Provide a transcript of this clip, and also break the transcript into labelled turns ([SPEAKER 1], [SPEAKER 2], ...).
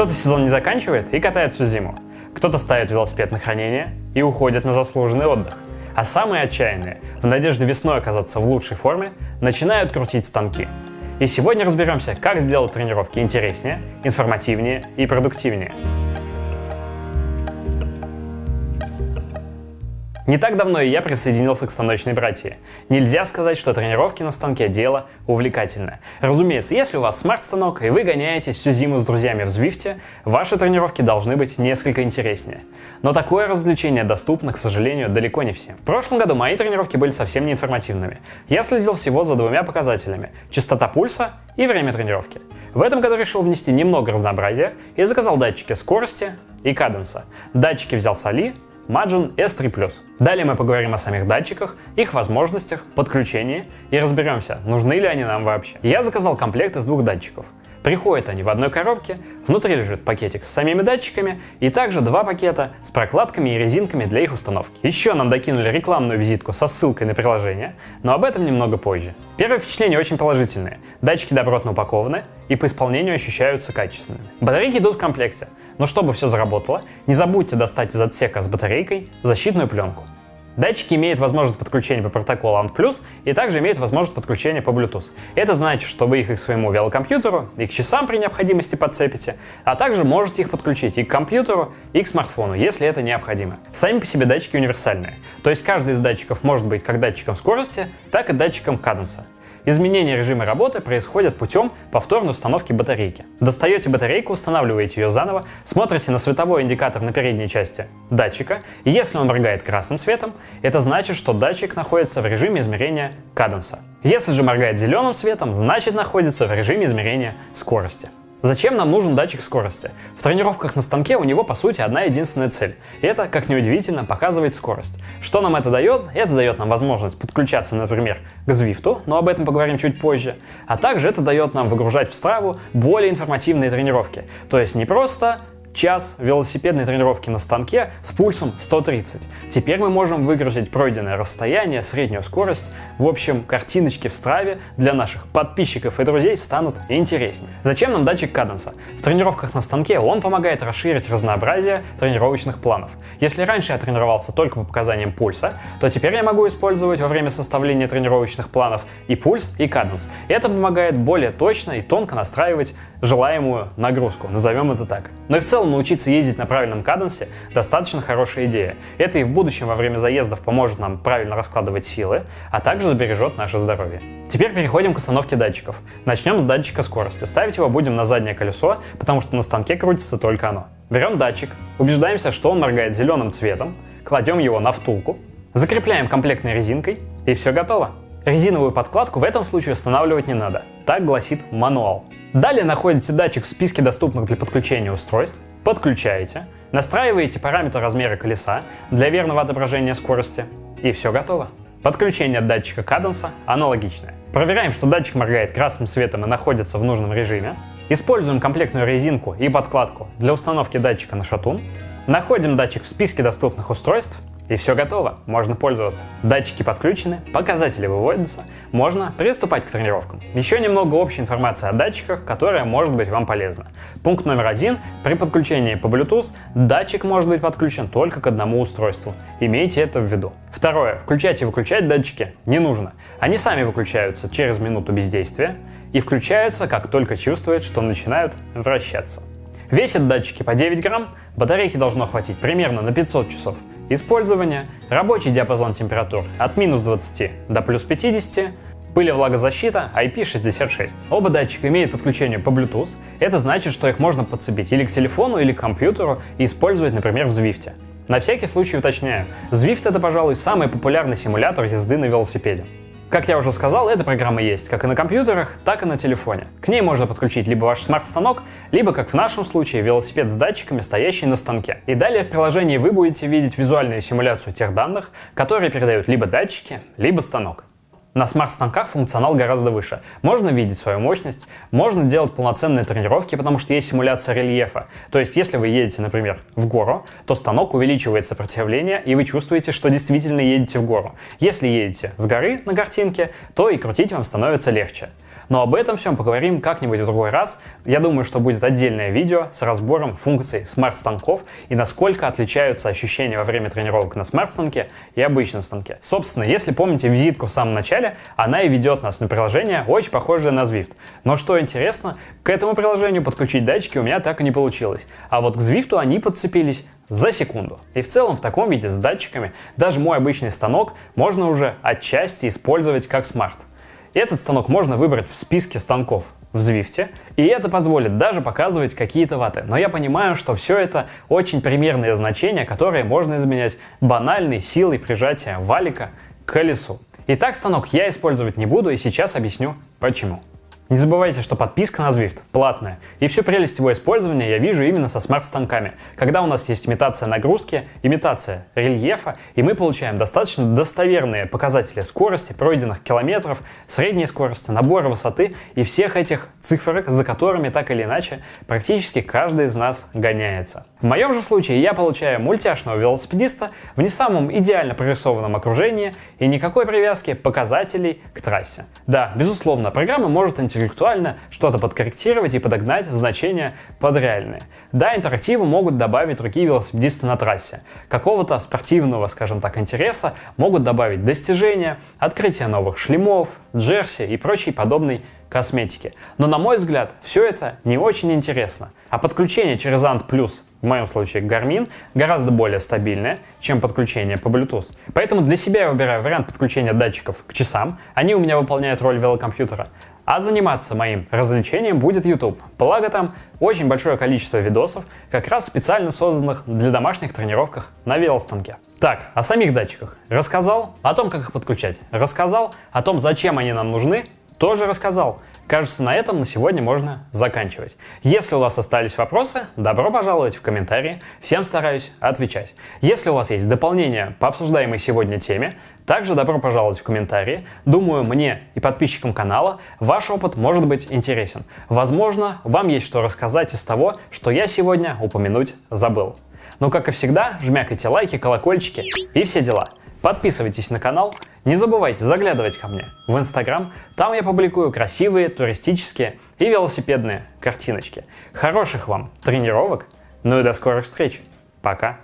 [SPEAKER 1] Кто-то сезон не заканчивает и катает всю зиму. Кто-то ставит велосипед на хранение и уходит на заслуженный отдых. А самые отчаянные, в надежде весной оказаться в лучшей форме, начинают крутить станки. И сегодня разберемся, как сделать тренировки интереснее, информативнее и продуктивнее. Не так давно и я присоединился к станочной братье. Нельзя сказать, что тренировки на станке – дело увлекательное. Разумеется, если у вас смарт-станок и вы гоняетесь всю зиму с друзьями в Zwift, ваши тренировки должны быть несколько интереснее. Но такое развлечение доступно, к сожалению, далеко не всем. В прошлом году мои тренировки были совсем не информативными. Я следил всего за двумя показателями – частота пульса и время тренировки. В этом году решил внести немного разнообразия и заказал датчики скорости и каденса. Датчики взял с Али, Magin S3+. Далее мы поговорим о самих датчиках, их возможностях, подключении и разберемся, нужны ли они нам вообще. Я заказал комплект из 2 датчиков. Приходят они в одной коробке, внутри лежит пакетик с самими датчиками и также 2 пакета с прокладками и резинками для их установки. Еще нам докинули рекламную визитку со ссылкой на приложение, но об этом немного позже. Первые впечатления очень положительные. Датчики добротно упакованы и по исполнению ощущаются качественными. Батарейки идут в комплекте, но чтобы все заработало, не забудьте достать из отсека с батарейкой защитную пленку. Датчики имеют возможность подключения по протоколу ANT+, и также имеют возможность подключения по Bluetooth. Это значит, что вы их и к своему велокомпьютеру, и к часам при необходимости подцепите, а также можете их подключить и к компьютеру, и к смартфону, если это необходимо. Сами по себе датчики универсальные, то есть каждый из датчиков может быть как датчиком скорости, так и датчиком каденса. Изменение режима работы происходит путем повторной установки батарейки. Достаете батарейку, устанавливаете ее заново, смотрите на световой индикатор на передней части датчика, и если он моргает красным светом, это значит, что датчик находится в режиме измерения каденса. Если же моргает зеленым светом, значит находится в режиме измерения скорости. Зачем нам нужен датчик скорости? В тренировках на станке у него по сути одна единственная цель. И это, как ни удивительно, показывает скорость. Что нам это дает? Это дает нам возможность подключаться, например, к Zwift, но об этом поговорим чуть позже. А также это дает нам выгружать в Страву более информативные тренировки. То есть не просто час велосипедной тренировки на станке с пульсом 130. Теперь мы можем выгрузить пройденное расстояние, среднюю скорость. В общем, картиночки в Страве для наших подписчиков и друзей станут интереснее. Зачем нам датчик каденса? В тренировках на станке он помогает расширить разнообразие тренировочных планов. Если раньше я тренировался только по показаниям пульса, то теперь я могу использовать во время составления тренировочных планов и пульс, и каденс. Это помогает более точно и тонко настраивать желаемую нагрузку, назовем это так. Но и в целом научиться ездить на правильном каденсе достаточно хорошая идея. Это и в будущем во время заездов поможет нам правильно раскладывать силы, а также забережет наше здоровье. Теперь переходим к установке датчиков. Начнем с датчика скорости. Ставить его будем на заднее колесо, потому что на станке крутится только оно. Берем датчик, убеждаемся, что он моргает зеленым цветом, кладем его на втулку, закрепляем комплектной резинкой и все готово. Резиновую подкладку в этом случае устанавливать не надо. Так гласит мануал. Далее находите датчик в списке доступных для подключения устройств, подключаете, настраиваете параметр размера колеса для верного отображения скорости и все готово. Подключение датчика каденса аналогичное. Проверяем, что датчик моргает красным светом и находится в нужном режиме. Используем комплектную резинку и подкладку для установки датчика на шатун. Находим датчик в списке доступных устройств. И все готово, можно пользоваться. Датчики подключены, показатели выводятся, можно приступать к тренировкам. Еще немного общей информации о датчиках, которая может быть вам полезна. Пункт номер 1. При подключении по Bluetooth датчик может быть подключен только к одному устройству. Имейте это в виду. Второе. Включать и выключать датчики не нужно. Они сами выключаются через минуту бездействия и включаются, как только чувствуют, что начинают вращаться. Весят датчики по 9 грамм, батарейки должно хватить примерно на 500 часов использования, рабочий диапазон температур от минус 20 до плюс 50, пыль и влагозащита IP66. Оба датчика имеют подключение по Bluetooth, это значит, что их можно подцепить или к телефону, или к компьютеру и использовать, например, в Zwift. На всякий случай уточняю, Zwift это, пожалуй, самый популярный симулятор езды на велосипеде. Как я уже сказал, эта программа есть как и на компьютерах, так и на телефоне. К ней можно подключить либо ваш смарт-станок, либо, как в нашем случае, велосипед с датчиками, стоящий на станке. И далее в приложении вы будете видеть визуальную симуляцию тех данных, которые передают либо датчики, либо станок. На смарт-станках функционал гораздо выше. Можно видеть свою мощность, можно делать полноценные тренировки, потому что есть симуляция рельефа. То есть, если вы едете, например, в гору, то станок увеличивает сопротивление, и вы чувствуете, что действительно едете в гору. Если едете с горы на картинке, то и крутить вам становится легче. Но об этом всем поговорим как-нибудь в другой раз. Я думаю, что будет отдельное видео с разбором функций смарт-станков и насколько отличаются ощущения во время тренировок на смарт-станке и обычном станке. Собственно, если помните визитку в самом начале, она и ведет нас на приложение, очень похожее на Zwift. Но что интересно, к этому приложению подключить датчики у меня так и не получилось. А вот к Zwift они подцепились за секунду. И в целом в таком виде с датчиками даже мой обычный станок можно уже отчасти использовать как смарт. Этот станок можно выбрать в списке станков в Zwift, и это позволит даже показывать какие-то ваты. Но я понимаю, что все это очень примерные значения, которые можно изменять банальной силой прижатия валика к колесу. Итак, станок я использовать не буду, и сейчас объясню почему. Не забывайте, что подписка на Zwift платная, и всю прелесть его использования я вижу именно со смарт-станками, когда у нас есть имитация нагрузки, имитация рельефа, и мы получаем достаточно достоверные показатели скорости, пройденных километров, средней скорости, набора высоты и всех этих цифрок, за которыми так или иначе практически каждый из нас гоняется. В моем же случае я получаю мультяшного велосипедиста в не самом идеально прорисованном окружении и никакой привязки показателей к трассе. Да, безусловно, программа может интеллектуально что-то подкорректировать и подогнать значения под реальные. Да, интерактивы могут добавить другие велосипедисты на трассе. Какого-то спортивного, скажем так, интереса могут добавить достижения, открытие новых шлемов, джерси и прочей подобной косметики. Но, на мой взгляд, все это не очень интересно. А подключение через ANT+, в моем случае Garmin, гораздо более стабильное, чем подключение по Bluetooth. Поэтому для себя я выбираю вариант подключения датчиков к часам. Они у меня выполняют роль велокомпьютера. А заниматься моим развлечением будет YouTube. Благо там очень большое количество видосов, как раз специально созданных для домашних тренировок на велостанке. Так, о самих датчиках рассказал, о том, как их подключать рассказал, о том, зачем они нам нужны, тоже рассказал. Кажется, на этом на сегодня можно заканчивать. Если у вас остались вопросы, добро пожаловать в комментарии, всем стараюсь отвечать. Если у вас есть дополнения по обсуждаемой сегодня теме, также добро пожаловать в комментарии. Думаю, мне и подписчикам канала ваш опыт может быть интересен. Возможно, вам есть что рассказать из того, что я сегодня упомянуть забыл. Но, как и всегда, жмякайте лайки, колокольчики и все дела. Подписывайтесь на канал, не забывайте заглядывать ко мне в Instagram, там я публикую красивые туристические и велосипедные картиночки. Хороших вам тренировок, ну и до скорых встреч. Пока.